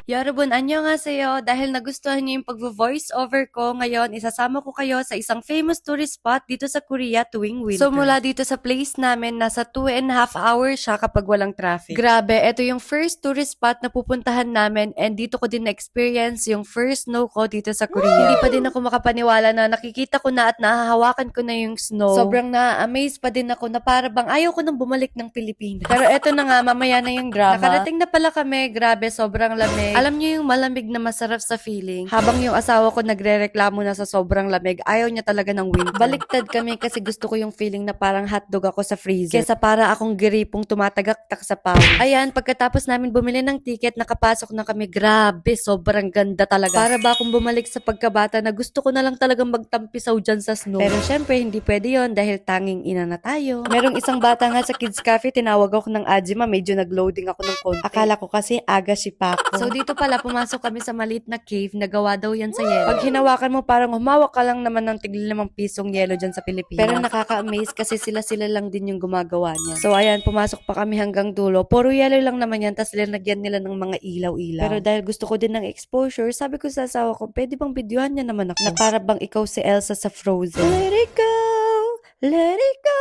Yorobun, annyeonghaseyo. Dahil nagustuhan niyo yung pag-voice over ko, ngayon isasama ko kayo sa isang famous tourist spot dito sa Korea tuwing winter. So mula dito sa place namin, nasa 2.5 hours siya kapag walang traffic. Grabe, ito yung first tourist spot na pupuntahan namin and dito ko din na-experience yung first snow ko dito sa Korea. Hindi pa din ako makapaniwala na nakikita ko na at nahahawakan ko na yung snow. Sobrang na-amaze pa din ako na para bang ayaw ko nang bumalik ng Pilipinas. Pero eto na nga, mamaya na yung drama. Nakarating na pala kami, grabe, sobrang lamig. Alam niyo yung malamig na masarap sa feeling? Habang yung asawa ko nagre-reklamo na sa sobrang lamig, ayaw niya talaga ng winter. Baliktad kami kasi gusto ko yung feeling na parang hotdog ako sa freezer. Kesa para akong giripong tumatagaktak sa pawis. Ayan, pagkatapos namin bumili ng ticket, nakapasok na kami. Grabe, sobrang ganda talaga. Para ba akong bumalik sa pagkabata na gusto ko na lang talagang magtampisaw dyan sa snow. Pero syempre, hindi pwede yon dahil tanging ina na tayo. Merong isang bata nga sa Kids Cafe, tinawag ako ng Ajima, medyo nag-loading ako ng konti. Akala ko kasi aga si Paco. So dito pala, pumasok kami sa maliit na cave na gawa daw yan sa yelo. Pag hinawakan mo, parang humawak ka lang naman ng tigli 5 pisong yelo dyan sa Pilipinas. Pero nakaka-amaze kasi sila lang din yung gumagawa niya. So ayan, pumasok pa kami hanggang dulo. Puro yelo lang naman yan, tas linagyan nila ng mga ilaw-ilaw. Pero dahil gusto ko din ng exposure, sabi ko sa asawa ko, pwede bang videohan niya naman ako? Na para bang ikaw si Elsa sa Frozen. Let it go,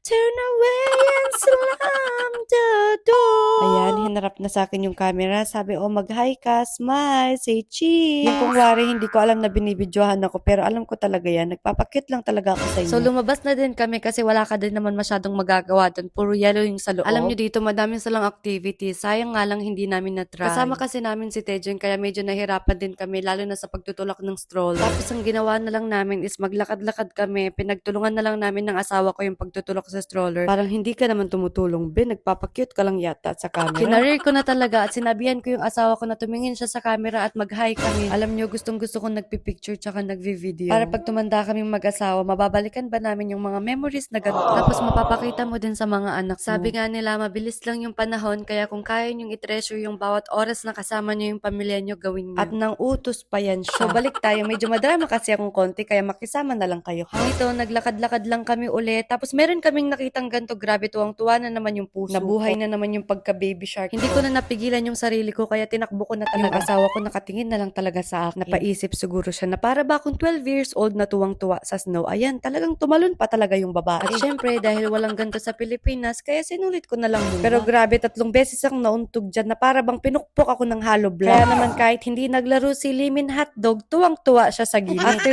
turn away and slam the door. Ayan, hinarap na sa akin yung camera. Sabi, oh, mag-hi ka, smile, say cheese. Yung kung wari, hindi ko alam na binibidyohan ako, pero alam ko talaga yan. Nagpapakit lang talaga ako sa inyo. So, lumabas na din kami kasi wala ka din naman masyadong magagawa doon. Puro yellow yung sa loob. Alam nyo dito, madami silang activities. Sayang nga lang hindi namin na-try. Kasama kasi namin si Tejon, kaya medyo nahirapan din kami, lalo na sa pagtutulak ng stroller. Tapos, ang ginawa na lang namin is maglakad-lakad kami. Pinagtulungan na lang namin ng asawa ko yung pagtutulak sa stroller. Parang hindi ka naman tumutulong, Ben. Nagpapakyut ka lang yata sa camera. Kinarir ko na talaga at sinabihan ko yung asawa ko na tumingin siya sa camera at mag-hi kami. Alam nyo, gustong-gusto kong nagpipicture tsaka nagvi-video. Para pag tumanda kaming mag-asawa, mababalikan ba namin yung mga memories na ganito? Tapos mapapakita mo din sa mga anak mo. Sabi nga nila, mabilis lang yung panahon, kaya kung kaya nyong i-treasure yung bawat oras na kasama nyo yung pamilya nyo, gawin nyo. At nang utos pa yan siya. So balik tayo, medyo madrama kasi akong konti, kaya makisama na lang kayo. Dito, naglakad-lakad lang kami ulit. Tapos meron kaming nakitang ganto, grabe, tuwang-tuwa na naman yung puso. Nabuhay na naman yung pagka-baby shark. Hindi ko na napigilan yung sarili ko, kaya tinakbo ko na talaga. Yung asawa ko nakatingin na lang talaga sa akin. Napaisip siguro siya na para ba akong 12 years old na tuwang-tuwa sa snow. Ayan, talagang tumalon pa talaga yung babae. At syempre, dahil walang ganto sa Pilipinas, kaya sinulit ko na lang muna. Pero grabe, 3 beses akong nauntog dyan na para bang pinukpok ako ng hollow blood. Kaya naman kahit hindi naglaro si Limin Hotdog, tuwang-tuwa siya sa gilid. After